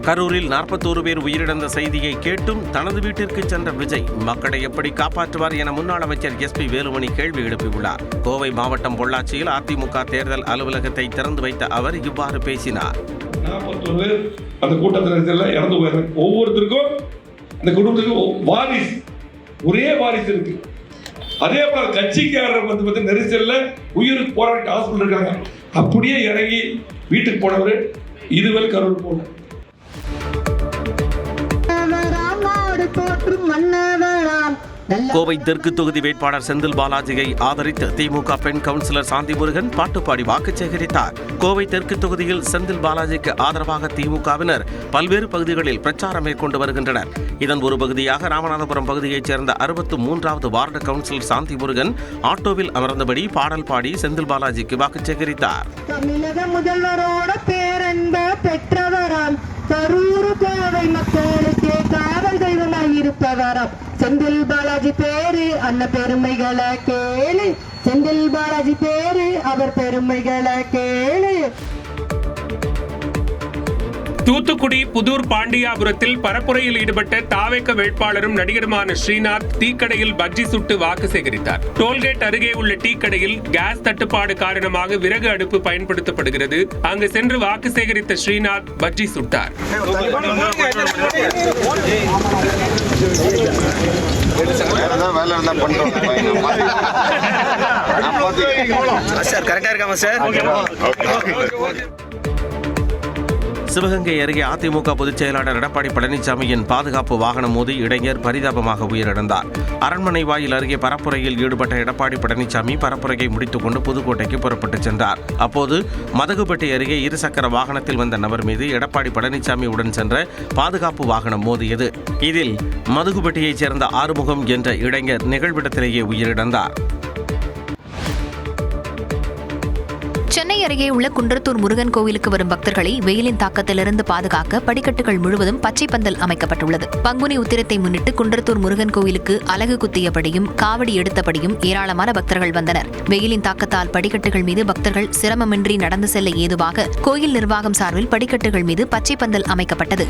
கரூரில் 41 பேர் உயிரிழந்த செய்தியை கேட்டும் தனது வீட்டிற்கு சென்ற விஜய் மக்களை எப்படி காப்பாற்றுவார் என முன்னாள் அமைச்சர் SP வேலுமணி கேள்வி எழுப்பியுள்ளார். கோவை மாவட்டம் பொள்ளாச்சியில் அதிமுக தேர்தல் அலுவலகத்தை திறந்து வைத்த அவர் இவ்வாறு பேசினார். 41 பேர் அந்த கூட்டத்தில் இறந்து போயிருக்காங்க. ஒவ்வொருத்தருக்கும் அந்த குடும்பத்துக்கும் வாரிசு, ஒரே வாரிசு இருக்கு. அதே போல கட்சிக்காரர் வந்து நெரிசல்ல உயிருக்கு போராடி ஹாஸ்பிட்டல் இருக்காங்க. அப்படியே இறங்கி வீட்டுக்கு போனவர் இதுவரை கரூர் போன. கோவை தெற்கு தொகுதி வேட்பாளர் செந்தில் பாலாஜியை ஆதரித்து திமுக பெண் கவுன்சிலர் சாந்தி முருகன் பாட்டுப்பாடி வாக்கு சேகரித்தார். கோவை தெற்கு தொகுதியில் செந்தில் பாலாஜிக்கு ஆதரவாக திமுகவினர் பல்வேறு பகுதிகளில் பிரச்சாரம் மேற்கொண்டு வருகின்றனர். இதன் ஒரு பகுதியாக ராமநாதபுரம் பகுதியைச் சேர்ந்த 63வது வார்டு கவுன்சிலர் சாந்தி முருகன் ஆட்டோவில் அமர்ந்தபடி பாடல் பாடி செந்தில் பாலாஜிக்கு வாக்கு சேகரித்தார். தமிழக முதல்வரோட பேரன்ப பெற்றவராம் கரூர் கோவை மக்களுக்கு காவல் தெய்வமாய் இருப்பவராம் செந்தில் பாலாஜி பேரு அன்ன பெருமைகளை கேளு. செந்தில் பாலாஜி பேரு அவர் பெருமைகளை கேளு. தூத்துக்குடி புதூர் பாண்டியாபுரத்தில் பரப்புரையில் ஈடுபட்ட தாவேக வேட்பாளரும் நடிகருமான ஸ்ரீநாத் டீக்கடையில் பஜ்ஜி சுட்டு வாக்கு சேகரித்தார். டோல்கேட் அருகே உள்ள டீக்கடையில் கேஸ் தட்டுப்பாடு காரணமாக விறகு அடுப்பு பயன்படுத்தப்படுகிறது. அங்கு சென்று வாக்கு சேகரித்த ஸ்ரீநாத் பஜ்ஜி சுட்டார். சிவகங்கை அருகே அதிமுக பொதுச் செயலாளர் எடப்பாடி பழனிசாமியின் பாதுகாப்பு வாகனம் மோதி இளைஞர் பரிதாபமாக உயிரிழந்தார். அரண்மனை வாயில் அருகே பரப்புரையில் ஈடுபட்ட எடப்பாடி பழனிசாமி பரப்புரையை முடித்துக் கொண்டு புதுக்கோட்டைக்கு புறப்பட்டுச் சென்றார். அப்போது மதகுபட்டி அருகே இருசக்கர வாகனத்தில் வந்த நபர் மீது எடப்பாடி பழனிசாமி உடன் சென்ற பாதுகாப்பு வாகனம் மோதியது. இதில் மதகுபட்டியைச் சேர்ந்த ஆறுமுகம் என்ற இளைஞர் நிகழ்விடத்திலேயே உயிரிழந்தார். சென்னை அருகே உள்ள குன்றத்தூர் முருகன் கோவிலுக்கு வரும் பக்தர்களை வெயிலின் தாக்கத்திலிருந்து பாதுகாக்க படிக்கட்டுகள் முழுவதும் பச்சை பந்தல் அமைக்கப்பட்டுள்ளது. பங்குனி உத்திரத்தை முன்னிட்டு குன்றத்தூர் முருகன் கோவிலுக்கு அலகு குத்தியபடியும் காவடி எடுத்தபடியும் ஏராளமான பக்தர்கள் வந்தனர். வெயிலின் தாக்கத்தால் படிக்கட்டுகள் மீது பக்தர்கள் சிரமமின்றி நடந்து செல்ல ஏதுவாக கோயில் நிர்வாகம் சார்பில் படிக்கட்டுகள் மீது பச்சை பந்தல் அமைக்கப்பட்டது.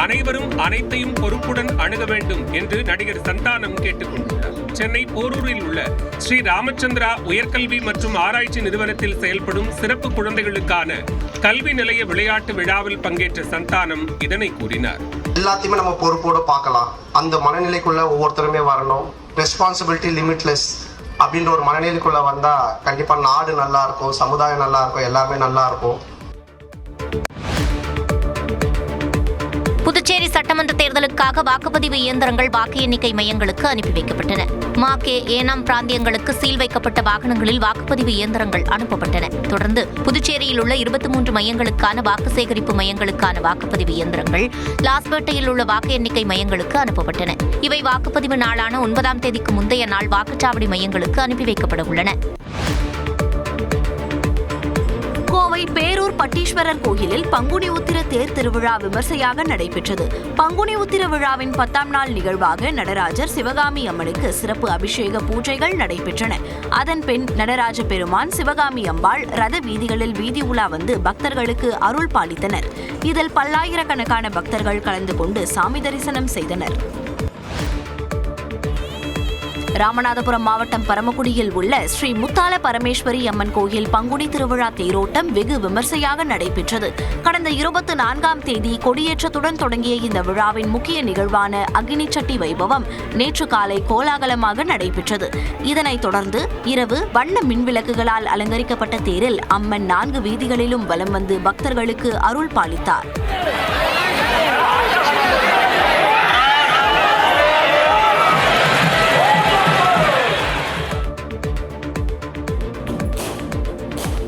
அனைவரும் அனைத்தையும் பொறுப்புடன் அணுக வேண்டும் என்று நடிகர் சந்தானம் கேட்டுக் கொண்டுள்ளார். சென்னை போரூரில் உள்ள ஸ்ரீ ராமச்சந்திரா உயர்கல்வி மற்றும் ஆராய்ச்சி நிறுவனத்தில் செயல்படும் சிறப்பு குழந்தைகளுக்கான கல்வி நிலைய விளையாட்டு விழாவில் பங்கேற்ற சந்தானம் இதனை கூறினார். எல்லாத்தையுமே நம்ம பொறுப்போடு பார்க்கலாம். அந்த மனநிலைக்குள்ள ஒவ்வொருத்தருமே வரணும். ரெஸ்பான்சிபிலிட்டி லிமிட்லெஸ் அப்படின்ற ஒரு மனநிலைக்குள்ள வந்தா கண்டிப்பா நாடு நல்லா இருக்கும், சமுதாயம் நல்லா இருக்கும், எல்லாமே நல்லா இருக்கும். புதுச்சேரி சட்டமன்ற தேர்தலுக்காக வாக்குப்பதிவு இயந்திரங்கள் வாக்கு எண்ணிக்கை மையங்களுக்கு அனுப்பி வைக்கப்பட்டன. மாகே ஏனாம் பிராந்தியங்களுக்கு சீல் வைக்கப்பட்ட வாகனங்களில் வாக்குப்பதிவு இயந்திரங்கள் அனுப்பப்பட்டன. தொடர்ந்து புதுச்சேரியில் உள்ள 23 மையங்களுக்கான வாக்கு சேகரிப்பு மையங்களுக்கான வாக்குப்பதிவு இயந்திரங்கள் லாஸ்பேட்டையில் உள்ள வாக்கு எண்ணிக்கை மையங்களுக்கு அனுப்பப்பட்டன. இவை வாக்குப்பதிவு நாளான 9ஆம் தேதிக்கு முந்தைய நாள் வாக்குச்சாவடி மையங்களுக்கு அனுப்பி வைக்கப்பட உள்ளன. கோவை பேரூர் பட்டீஸ்வரர் கோயிலில் பங்குனி உத்திர தேர் திருவிழா விமர்சையாக நடைபெற்றது. பங்குனி உத்திர விழாவின் 10ஆம் நாள் நிகழ்வாக நடராஜர் சிவகாமி அம்மனுக்கு சிறப்பு அபிஷேக பூஜைகள் நடைபெற்றன. அதன் பின் நடராஜ பெருமான், சிவகாமி அம்பாள் ரத வீதிகளில் வீதி உலா வந்து பக்தர்களுக்கு அருள் பாலித்தனர். இதில் பல்லாயிரக்கணக்கான பக்தர்கள் கலந்து கொண்டு சாமி தரிசனம் செய்தனர். ராமநாதபுரம் மாவட்டம் பரமக்குடியில் உள்ள ஸ்ரீ முத்தால பரமேஸ்வரி அம்மன் கோயில் பங்குனி திருவிழா தேரோட்டம் வெகு விமர்சையாக நடைபெற்றது. கடந்த 24ஆம் தேதி கொடியேற்றத்துடன் தொடங்கிய இந்த விழாவின் முக்கிய நிகழ்வான அக்னி சட்டி வைபவம் நேற்று காலை கோலாகலமாக நடைபெற்றது. இதனைத் தொடர்ந்து இரவு வண்ண மின்விளக்குகளால் அலங்கரிக்கப்பட்ட தேரில் அம்மன் 4 வீதிகளிலும் வலம் வந்து பக்தர்களுக்கு அருள் பாலித்தார்.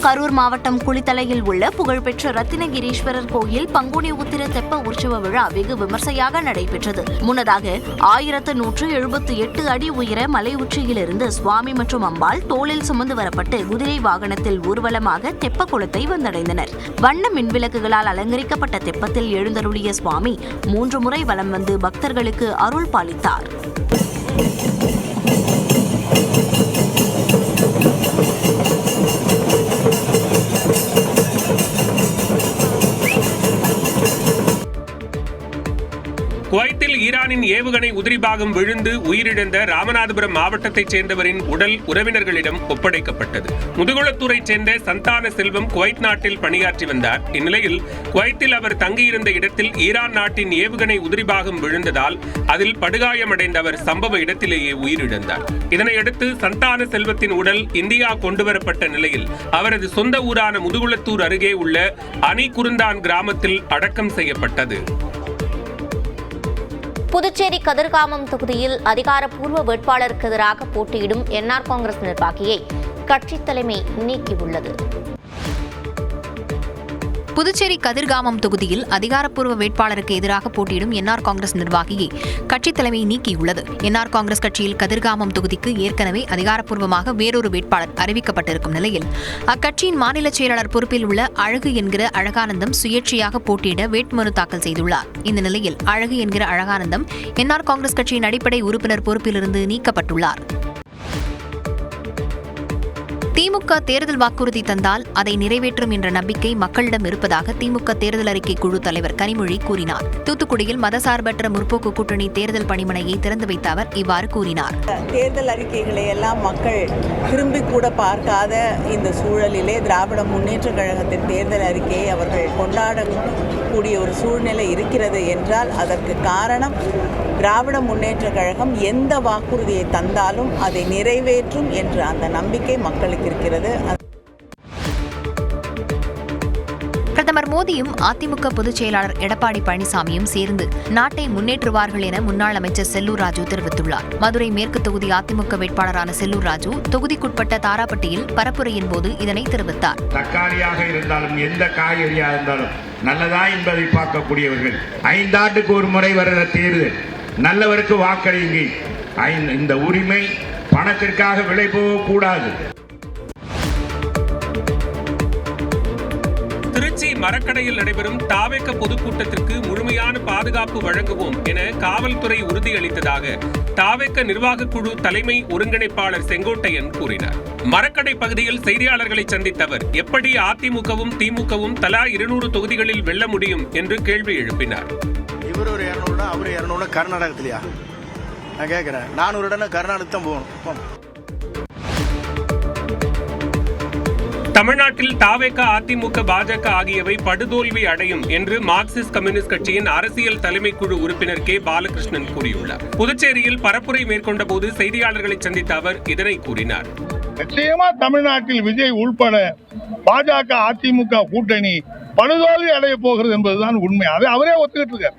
கரூர் மாவட்டம் குளித்தலையில் உள்ள புகழ்பெற்ற ரத்தினகிரீஸ்வரர் கோயில் பங்குனி உத்திர தெப்ப உற்சவ விழா வெகு விமர்சையாக நடைபெற்றது. முன்னதாக 1178 அடி உயர மலை உச்சியிலிருந்து சுவாமி மற்றும் அம்பாள் தோளில் சுமந்து வரப்பட்டு குதிரை வாகனத்தில் ஊர்வலமாக தெப்ப குளத்தை வந்தடைந்தனர். வண்ண மின்விளக்குகளால் அலங்கரிக்கப்பட்ட தெப்பத்தில் எழுந்தருளிய சுவாமி 3 முறை வலம் வந்து பக்தர்களுக்கு அருள் பாலித்தார். குவைத்தில் ஈரானின் ஏவுகணை உதிரிபாகம் விழுந்து உயிரிழந்த ராமநாதபுரம் மாவட்டத்தைச் சேர்ந்தவரின் உடல் உறவினர்களிடம் ஒப்படைக்கப்பட்டது. முதுகுளத்தூரைச் சேர்ந்த சந்தான செல்வம் குவைத் நாட்டில் பணியாற்றி வந்தார். இந்நிலையில் குவைத்தில் அவர் தங்கியிருந்த இடத்தில் ஈரான் நாட்டின் ஏவுகணை உதிரிபாகம் விழுந்ததால் அதில் படுகாயமடைந்த அவர் சம்பவ இடத்திலேயே உயிரிழந்தார். இதனையடுத்து சந்தான செல்வத்தின் உடல் இந்தியா கொண்டுவரப்பட்ட நிலையில் அவரது சொந்த ஊரான முதுகுளத்தூர் அருகே உள்ள அணிகுருந்தான் கிராமத்தில் அடக்கம் செய்யப்பட்டது. புதுச்சேரி கதிர்காமம் தொகுதியில் அதிகாரப்பூர்வ வேட்பாளருக்கு எதிராக போட்டியிடும் என்ஆர் காங்கிரஸ் நிர்வாகியை கட்சித் தலைமை நீக்கியுள்ளது. புதுச்சேரி கதிர்காமம் தொகுதியில் அதிகாரப்பூர்வ வேட்பாளருக்கு எதிராக போட்டியிடும் என்ஆர் காங்கிரஸ் நிர்வாகியை கட்சித் தலைமை நீக்கியுள்ளது. என்ஆர் காங்கிரஸ் கட்சியில் கதிர்காமம் தொகுதிக்கு ஏற்கனவே அதிகாரப்பூர்வமாக வேறொரு வேட்பாளர் அறிவிக்கப்பட்டிருக்கும் நிலையில் அக்கட்சியின் மாநில செயலாளர் பொறுப்பில் உள்ள அழகு என்கிற அழகானந்தம் சுயேட்சையாக போட்டியிட வேட்புமனு தாக்கல் செய்துள்ளார். இந்த நிலையில் அழகு என்கிற அழகானந்தம் என்ஆர் காங்கிரஸ் கட்சியின் அடிப்படை உறுப்பினர் பொறுப்பிலிருந்து நீக்கப்பட்டுள்ளார். திமுக தேர்தல் வாக்குறுதி தந்தால் அதை நிறைவேற்றும் என்ற நம்பிக்கை மக்களிடம் இருப்பதாக திமுக தேர்தல் அறிக்கை குழு தலைவர் கனிமொழி கூறினார். தூத்துக்குடியில் மதசார்பற்ற முற்போக்கு கூட்டணி தேர்தல் பணிமனையை திறந்து வைத்த அவர் இவ்வாறு கூறினார். தேர்தல் அறிக்கைகளை எல்லாம் மக்கள் திரும்பி கூட பார்க்காத இந்த சூழலிலே திராவிட முன்னேற்ற கழகத்தின் தேர்தல் அறிக்கையை அவர்கள் கொண்டாடக்கூடிய ஒரு சூழ்நிலை இருக்கிறது என்றால் அதற்கு காரணம் திராவிட முன்னேற்ற கழகம் எந்த வாக்குறுதியை தந்தாலும் அதை நிறைவேற்றும் என்ற அந்த நம்பிக்கை மக்களுக்கு இருக்கிறது. பிரதமர் மோடியும் அதிமுக பொதுச் செயலாளர் எடப்பாடி பழனிசாமியும் சேர்ந்து நாட்டை முன்னேற்றுவார்கள் என முன்னாள் அமைச்சர் செல்லூர் ராஜு தெரிவித்துள்ளார். மதுரை மேற்கு தொகுதி அதிமுக வேட்பாளரான செல்லூர் ராஜு தொகுதிக்குட்பட்ட தாராப்பட்டியில் பரப்புரையின் போது இதனை தெரிவித்தார். தக்காளியாக இருந்தாலும் எந்த காய்கறியாக இருந்தாலும் நல்லதா என்பதை பார்க்கக்கூடியவர்கள் 5 ஆண்டுக்கு ஒரு முறை வருகிற தேர்தல் நல்லவருக்கு வாக்களியுங்கள். இந்த உரிமை பணத்திற்காக விலை போகக்கூடாது. திருச்சி மரக்கடையில் நடைபெறும் தாவேக பொதுக்கூட்டத்திற்கு முழுமையான பாதுகாப்பு வழங்குவோம் என காவல்துறை உறுதியளித்ததாக தாவேக நிர்வாகக் குழு தலைமை ஒருங்கிணைப்பாளர் செங்கோட்டையன் கூறினார். மரக்கடை பகுதியில் செய்தியாளர்களை சந்தித்த அவர் எப்படி அதிமுகவும் திமுகவும் தலா 200 தொகுதிகளில் வெல்ல முடியும் என்று கேள்வி எழுப்பினார். இவர் ஒரு 200 அவர் 200 கர்நாடகத்திலையா? நான் கேட்கிறேன். 400 கர்நாடகத்துக்கு தான் போகணும். தமிழ்நாட்டில் தாவேக அதிமுக பாஜக ஆகியவை படுதோல்வி அடையும் என்று மார்க்சிஸ்ட் கம்யூனிஸ்ட் கட்சியின் அரசியல் தலைமைக்குழு உறுப்பினர் கே பாலகிருஷ்ணன் கூறியுள்ளார். புதுச்சேரியில் பரப்புரை மேற்கொண்ட போது செய்தியாளர்களை சந்தித்த அவர் இதனை கூறினார். நிச்சயமா தமிழ்நாட்டில் விஜய் உள்பட பாஜக அதிமுக கூட்டணி படுதோல்வி அடைய போகிறது என்பதுதான் உண்மை. அதை அவரே ஒத்துக்கிட்டு இருக்கார்.